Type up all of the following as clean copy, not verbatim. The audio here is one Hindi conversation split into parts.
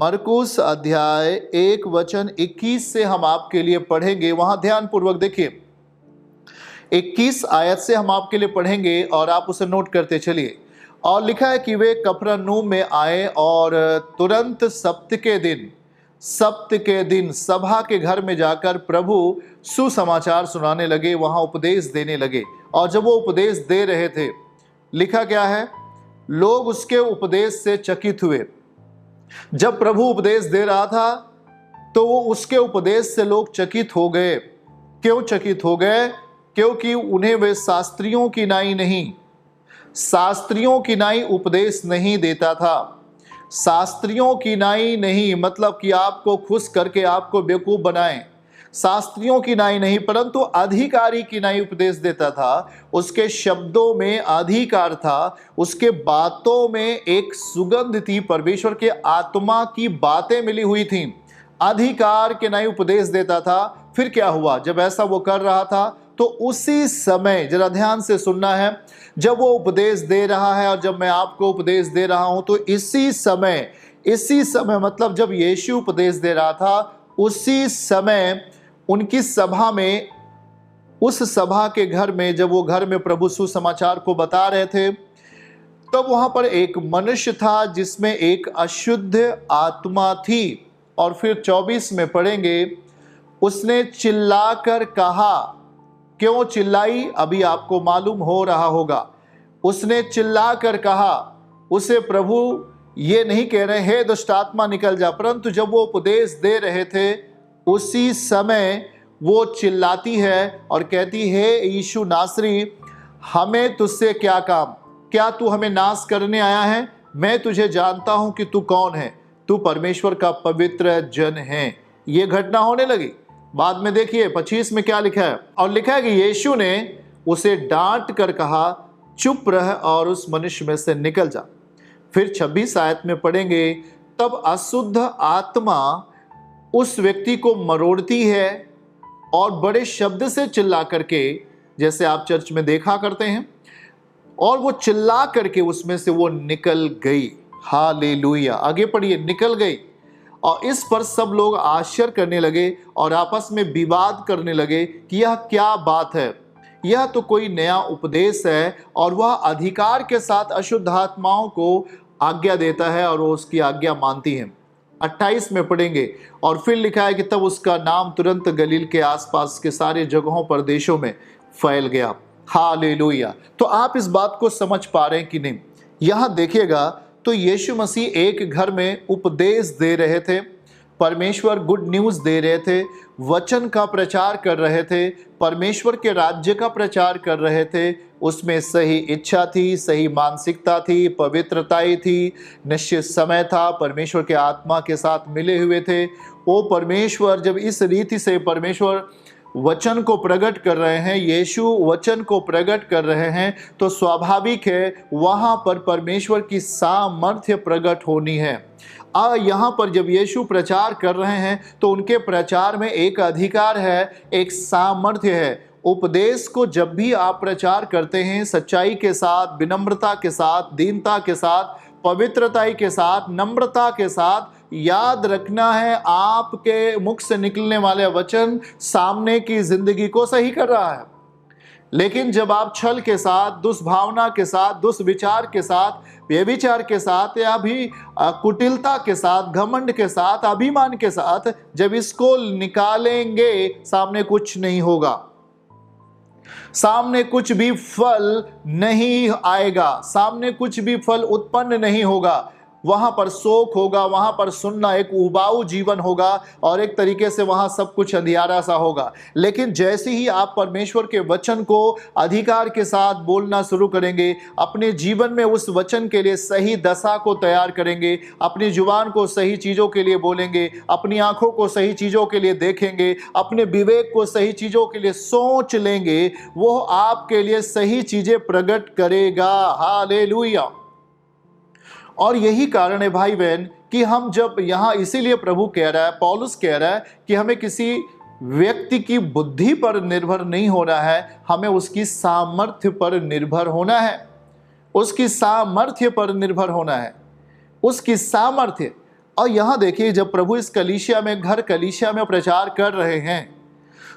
मरकुस अध्याय 1 वचन 21 से हम आपके लिए पढ़ेंगे। वहां ध्यान पूर्वक देखिए। 21 आयत से हम आपके लिए पढ़ेंगे और आप उसे नोट करते चलिए। और लिखा है कि वे कफरनहूम में आए और तुरंत सब्त के दिन सभा के घर में जाकर प्रभु सुसमाचार सुनाने लगे, वहां उपदेश देने लगे। और जब वो उपदेश दे रहे थे, लिखा क्या है, लोग उसके उपदेश से चकित हुए। जब प्रभु उपदेश दे रहा था तो वो उसके उपदेश से लोग चकित हो गए। क्यों चकित हो गए? क्योंकि उन्हें वे शास्त्रियों की नाई उपदेश नहीं देता था। शास्त्रियों की नाई नहीं मतलब कि आपको खुश करके आपको बेवकूफ बनाएं। शास्त्रियों की नाई नहीं, परंतु अधिकारी की नाई उपदेश देता था। उसके शब्दों में अधिकार था, उसके बातों में एक सुगंध थी, परमेश्वर के आत्मा की बातें मिली हुई थी। अधिकार के नाई उपदेश देता था। फिर क्या हुआ? जब ऐसा वो कर रहा था तो उसी समय, जरा ध्यान से सुनना है, जब वो उपदेश दे रहा है और जब मैं आपको उपदेश दे रहा हूं तो इसी समय मतलब जब यीशु उपदेश दे रहा था, उसी समय उनकी सभा में, उस सभा के घर में, जब वो घर में प्रभु सुसमाचार को बता रहे थे, तब वहां पर एक मनुष्य था जिसमें एक अशुद्ध आत्मा थी। और फिर 24 में पढ़ेंगे, उसने चिल्लाकर कहा। क्यों चिल्लाई? अभी आपको मालूम हो रहा होगा। उसने चिल्लाकर कहा। उसे प्रभु ये नहीं कह रहे हे दुष्ट आत्मा निकल जा, परंतु जब वो उपदेश दे रहे थे उसी समय वो चिल्लाती है और कहती है, यीशु नासरी, हमें तुझसे क्या काम? क्या तू हमें नाश करने आया है? मैं तुझे जानता हूं कि तू कौन है। तू परमेश्वर का पवित्र जन है। ये घटना होने लगी। बाद में देखिए 25 में क्या लिखा है, और लिखा है कि यीशु ने उसे डांट कर कहा, चुप रह और उस मनुष्य में से निकल जा। फिर 26 आयत में पढ़ेंगे, तब अशुद्ध आत्मा उस व्यक्ति को मरोड़ती है और बड़े शब्द से चिल्ला करके, जैसे आप चर्च में देखा करते हैं, और वो चिल्ला करके उसमें से वो निकल गई। हालेलुया। आगे पढ़िए, निकल गई। और इस पर सब लोग आश्चर्य करने लगे और आपस में विवाद करने लगे कि यह क्या बात है, यह तो कोई नया उपदेश है, और वह अधिकार के साथ अशुद्ध आत्माओं को आज्ञा देता है और वो उसकी आज्ञा मानती है। 28 में पढ़ेंगे, और फिर लिखा है कि तब उसका नाम तुरंत गलील के आसपास के सारे जगहों पर देशों में फैल गया। हालेलुया। तो आप इस बात को समझ पा रहे हैं कि नहीं? यहां देखिएगा तो यीशु मसीह एक घर में उपदेश दे रहे थे, परमेश्वर गुड न्यूज़ दे रहे थे, वचन का प्रचार कर रहे थे, परमेश्वर के राज्य का प्रचार कर रहे थे। उसमें सही इच्छा थी, सही मानसिकता थी, पवित्रताई थी, निश्चित समय था, परमेश्वर के आत्मा के साथ मिले हुए थे। वो परमेश्वर जब इस रीति से परमेश्वर वचन को प्रकट कर रहे हैं, यीशु वचन को प्रकट कर रहे हैं, तो स्वाभाविक है वहां पर परमेश्वर की सामर्थ्य प्रकट होनी है। यहाँ पर जब यीशु प्रचार कर रहे हैं तो उनके प्रचार में एक अधिकार है, एक सामर्थ्य है। उपदेश को जब भी आप प्रचार करते हैं, सच्चाई के साथ, विनम्रता के साथ, दीनता के साथ, पवित्रताई के साथ, नम्रता के साथ, याद रखना है आपके मुख से निकलने वाले वचन सामने की जिंदगी को सही कर रहा है। लेकिन जब आप छल के साथ, दुष्भावना के साथ, दुष्विचार के साथ, व्यभिचार के साथ, या भी कुटिलता के साथ, घमंड के साथ, अभिमान के साथ जब इसको निकालेंगे, सामने कुछ नहीं होगा, सामने कुछ भी फल नहीं आएगा, सामने कुछ भी फल उत्पन्न नहीं होगा। वहां पर शोक होगा, वहां पर सुनना, एक उबाऊ जीवन होगा, और एक तरीके से वहां सब कुछ अंधियारा सा होगा। लेकिन जैसे ही आप परमेश्वर के वचन को अधिकार के साथ बोलना शुरू करेंगे, अपने जीवन में उस वचन के लिए सही दशा को तैयार करेंगे, अपनी जुबान को सही चीजों के लिए बोलेंगे, अपनी आंखों को सही चीजों के लिए देखेंगे, अपने विवेक को सही चीजों के लिए सोच लेंगे, वो आपके लिए सही चीजें प्रकट करेगा। हालेलुया। और यही कारण है भाई बहन कि हम जब यहाँ, इसीलिए प्रभु कह रहा है, पौलुस कह रहा है कि हमें किसी व्यक्ति की बुद्धि पर निर्भर नहीं होना है, हमें उसकी सामर्थ्य पर निर्भर होना है, उसकी सामर्थ्य पर निर्भर होना है, उसकी सामर्थ्य। और यहाँ देखिए, जब प्रभु इस कलीसिया में, घर कलीसिया में प्रचार कर रहे हैं,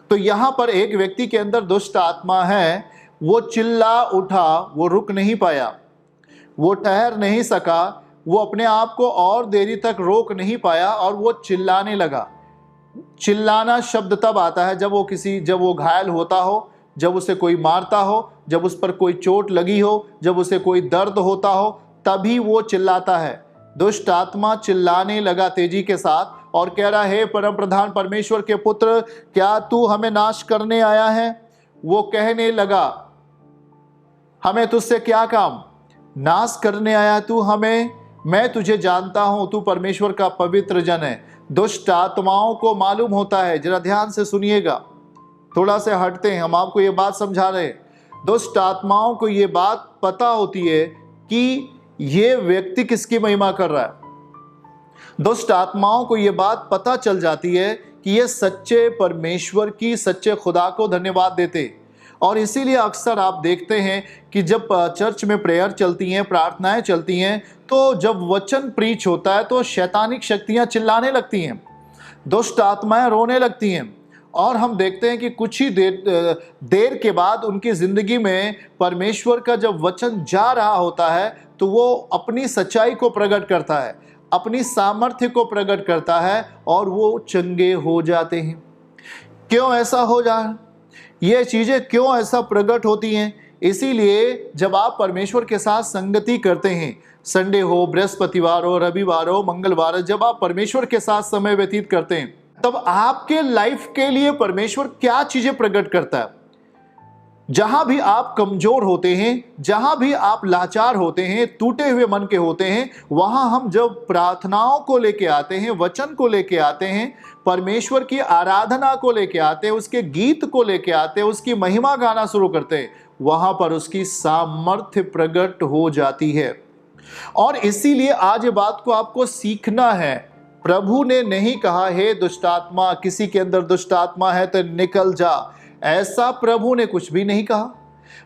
तो यहाँ पर एक व्यक्ति के अंदर दुष्ट आत्मा है। वो चिल्ला उठा, वो रुक नहीं पाया, वो ठहर नहीं सका, वो अपने आप को और देरी तक रोक नहीं पाया और वो चिल्लाने लगा। चिल्लाना शब्द तब आता है जब वो घायल होता हो, जब उसे कोई मारता हो, जब उस पर कोई चोट लगी हो, जब उसे कोई दर्द होता हो, तभी वो चिल्लाता है। दुष्ट आत्मा चिल्लाने लगा तेजी के साथ और कह रहा है, हे परम प्रधान परमेश्वर के पुत्र, क्या तू हमें नाश करने आया है? वो कहने लगा, हमें तुझसे क्या काम? नाश करने आया तू हमें? मैं तुझे जानता हूं, तू परमेश्वर का पवित्र जन है। दुष्ट आत्माओं को मालूम होता है, जरा ध्यान से सुनिएगा, थोड़ा से हटते हैं, हम आपको ये बात समझा रहे हैं। दुष्ट आत्माओं को ये बात पता होती है कि ये व्यक्ति किसकी महिमा कर रहा है। दुष्ट आत्माओं को ये बात पता चल जाती है कि ये सच्चे परमेश्वर की, सच्चे खुदा को धन्यवाद देते। और इसीलिए अक्सर आप देखते हैं कि जब चर्च में प्रेयर चलती हैं, प्रार्थनाएं चलती हैं, तो जब वचन प्रीच होता है तो शैतानिक शक्तियां चिल्लाने लगती हैं, दुष्ट आत्माएं रोने लगती हैं। और हम देखते हैं कि कुछ ही देर के बाद उनकी जिंदगी में परमेश्वर का जब वचन जा रहा होता है तो वो अपनी सच्चाई को प्रकट करता है, अपनी सामर्थ्य को प्रकट करता है और वो चंगे हो जाते हैं। क्यों ऐसा हो जाए? ये चीज़ें क्यों ऐसा प्रकट होती हैं? इसीलिए जब आप परमेश्वर के साथ संगति करते हैं, संडे हो, बृहस्पतिवार हो, रविवार हो, मंगलवार हो, जब आप परमेश्वर के साथ समय व्यतीत करते हैं, तब आपके लाइफ के लिए परमेश्वर क्या चीजें प्रकट करता है। जहां भी आप कमजोर होते हैं, जहां भी आप लाचार होते हैं, टूटे हुए मन के होते हैं, वहां हम जब प्रार्थनाओं को लेके आते हैं, वचन को लेके आते हैं, परमेश्वर की आराधना को लेके आते हैं, उसके गीत को लेके आते हैं, उसकी महिमा गाना शुरू करते हैं, वहां पर उसकी सामर्थ्य प्रकट हो जाती है। और इसीलिए आज ये बात को आपको सीखना है। प्रभु ने नहीं कहा, हे दुष्टात्मा, किसी के अंदर दुष्टात्मा है तो निकल जा, ऐसा प्रभु ने कुछ भी नहीं कहा।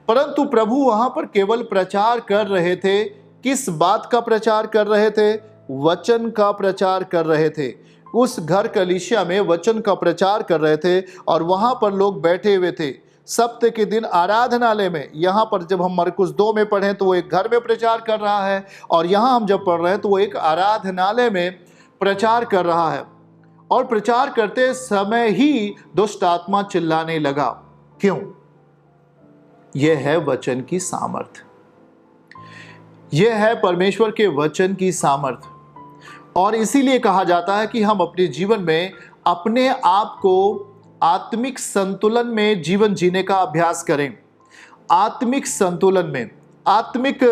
परंतु प्रभु वहां पर केवल प्रचार कर रहे थे। किस बात का प्रचार कर रहे थे? वचन का प्रचार कर रहे थे। उस घर कलीसिया में वचन का प्रचार कर रहे थे और वहां पर लोग बैठे हुए थे सप्ताह के दिन आराधनालय में। यहाँ पर जब हम मरकुस 2 में पढ़ें तो वो एक घर में प्रचार कर रहा है, और यहाँ हम जब पढ़ रहे हैं तो वो एक आराधनालय में प्रचार कर रहा है। और प्रचार करते समय ही दुष्ट आत्मा चिल्लाने लगा। क्यों? यह है वचन की सामर्थ, यह है परमेश्वर के वचन की सामर्थ। और इसीलिए कहा जाता है कि हम अपने जीवन में अपने आप को आत्मिक संतुलन में जीवन जीने का अभ्यास करें। आत्मिक संतुलन में, आत्मिक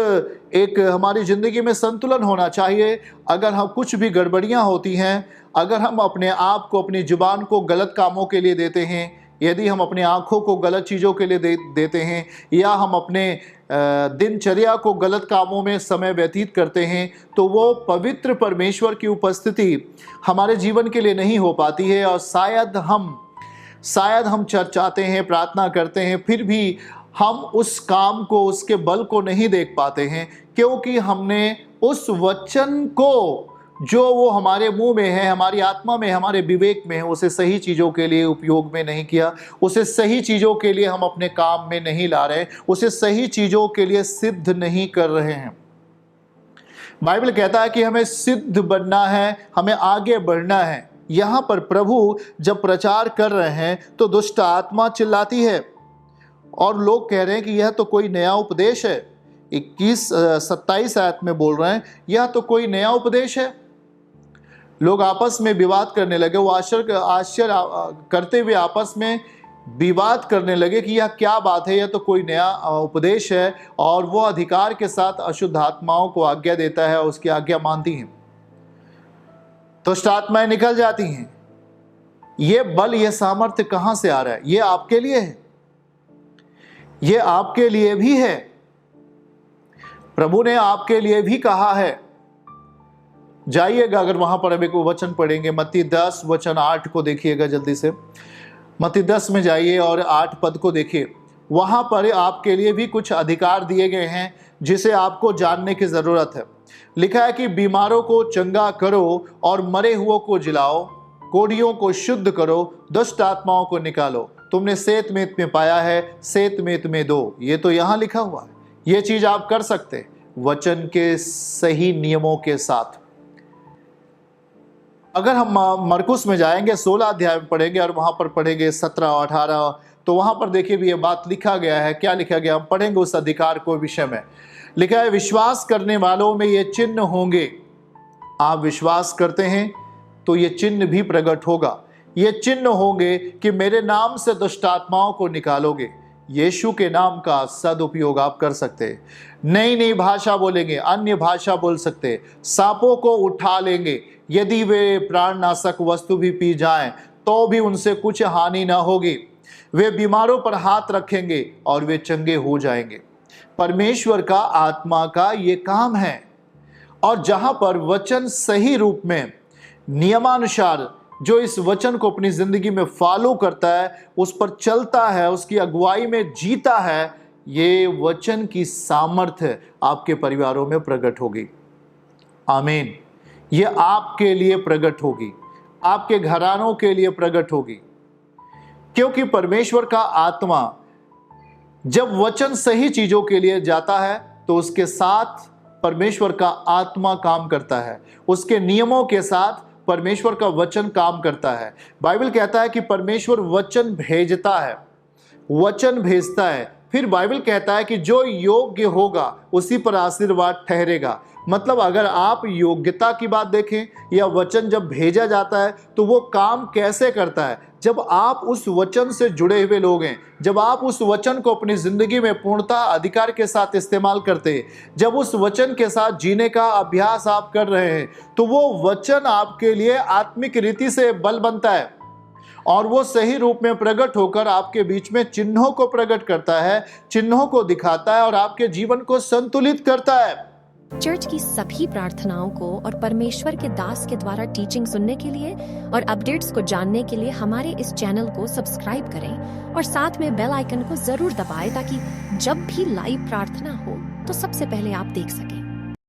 एक हमारी जिंदगी में संतुलन होना चाहिए। अगर हम कुछ भी गड़बड़ियां होती हैं, अगर हम अपने आप को, अपनी जुबान को गलत कामों के लिए देते हैं, यदि हम अपनी आंखों को गलत चीज़ों के लिए देते हैं, या हम अपने दिनचर्या को गलत कामों में समय व्यतीत करते हैं, तो वो पवित्र परमेश्वर की उपस्थिति हमारे जीवन के लिए नहीं हो पाती है। और शायद हम चर्चाते हैं, प्रार्थना करते हैं, फिर भी हम उस काम को, उसके बल को नहीं देख पाते हैं, क्योंकि हमने उस वचन को जो वो हमारे मुंह में है, हमारी आत्मा में, हमारे विवेक में है, उसे सही चीज़ों के लिए उपयोग में नहीं किया। उसे सही चीज़ों के लिए हम अपने काम में नहीं ला रहे, उसे सही चीज़ों के लिए सिद्ध नहीं कर रहे हैं। बाइबल कहता है कि हमें सिद्ध बनना है, हमें आगे बढ़ना है। यहाँ पर प्रभु जब प्रचार कर रहे हैं तो दुष्ट आत्मा चिल्लाती है और लोग कह रहे हैं कि यह तो कोई नया उपदेश है। 21-27 आयत में बोल रहे हैं, यह तो कोई नया उपदेश है। लोग आपस में विवाद करने लगे, वो आश्चर्य करते हुए आपस में विवाद करने लगे कि यह क्या बात है, यह तो कोई नया उपदेश है। और वो अधिकार के साथ अशुद्ध आत्माओं को आज्ञा देता है, उसकी आज्ञा मानती हैं, दुष्ट आत्माएं निकल जाती हैं। ये बल, ये सामर्थ्य कहां से आ रहा है? ये आपके लिए है, ये आपके लिए भी है। प्रभु ने आपके लिए भी कहा है। जाइएगा, अगर वहां पर हम एक वचन पढ़ेंगे, मत्ती 10 वचन 8 को देखिएगा जल्दी से। मत्ती 10 में जाइए और 8 पद को देखिए। वहां पर आपके लिए भी कुछ अधिकार दिए गए हैं जिसे आपको जानने की जरूरत है। लिखा है कि बीमारों को चंगा करो और मरे हुओं को जिलाओ, कोढ़ियों को शुद्ध करो, दुष्ट आत्माओं को निकालो। तुमने सेतमेत में पाया है, सेतमेत में दो। ये तो यहां लिखा हुआ है। ये चीज आप कर सकते वचन के सही नियमों के साथ। अगर हम मरकुस में जाएंगे 16 अध्याय में पढ़ेंगे और वहां पर पढ़ेंगे 17 और 18, तो वहां पर देखिए भी ये बात लिखा गया है। क्या लिखा गया, हम पढ़ेंगे उस अधिकार को विषय में। लिखा है विश्वास करने वालों में ये चिन्ह होंगे। आप विश्वास करते हैं तो ये चिन्ह भी प्रकट होगा। ये चिन्ह होंगे कि मेरे नाम से दुष्ट आत्माओं को निकालोगे। यीशु के नाम का सदुपयोग आप कर सकते हैं। नई नई भाषा बोलेंगे, अन्य भाषा बोल सकते, सांपों को उठा लेंगे। यदि वे प्राणनाशक वस्तु भी पी जाएं तो भी उनसे कुछ हानि ना होगी। वे बीमारों पर हाथ रखेंगे और वे चंगे हो जाएंगे। परमेश्वर का आत्मा का ये काम है। और जहां पर वचन सही रूप में नियमानुसार जो इस वचन को अपनी जिंदगी में फॉलो करता है, उस पर चलता है, उसकी अगुवाई में जीता है, ये वचन की सामर्थ्य आपके परिवारों में प्रकट होगी। आमीन। ये आपके लिए प्रकट होगी, आपके घरानों के लिए प्रकट होगी। क्योंकि परमेश्वर का आत्मा जब वचन सही चीजों के लिए जाता है तो उसके साथ परमेश्वर का आत्मा काम करता है। उसके नियमों के साथ परमेश्वर का वचन काम करता है। बाइबल कहता है कि परमेश्वर वचन भेजता है, वचन भेजता है। फिर बाइबल कहता है कि जो योग्य होगा उसी पर आशीर्वाद ठहरेगा। मतलब अगर आप योग्यता की बात देखें या वचन जब भेजा जाता है तो वो काम कैसे करता है, जब आप उस वचन से जुड़े हुए लोग हैं, जब आप उस वचन को अपनी जिंदगी में पूर्णता अधिकार के साथ इस्तेमाल करते हैं, जब उस वचन के साथ जीने का अभ्यास आप कर रहे हैं, तो वो वचन आपके लिए आत्मिक रीति से बल बनता है और वो सही रूप में प्रकट होकर आपके बीच में चिन्हों को प्रकट करता है, चिन्हों को दिखाता है और आपके जीवन को संतुलित करता है। चर्च की सभी प्रार्थनाओं को और परमेश्वर के दास के द्वारा टीचिंग सुनने के लिए और अपडेट्स को जानने के लिए हमारे इस चैनल को सब्सक्राइब करें और साथ में बेल आइकन को जरूर दबाएं ताकि जब भी लाइव प्रार्थना हो तो सबसे पहले आप देख सकें।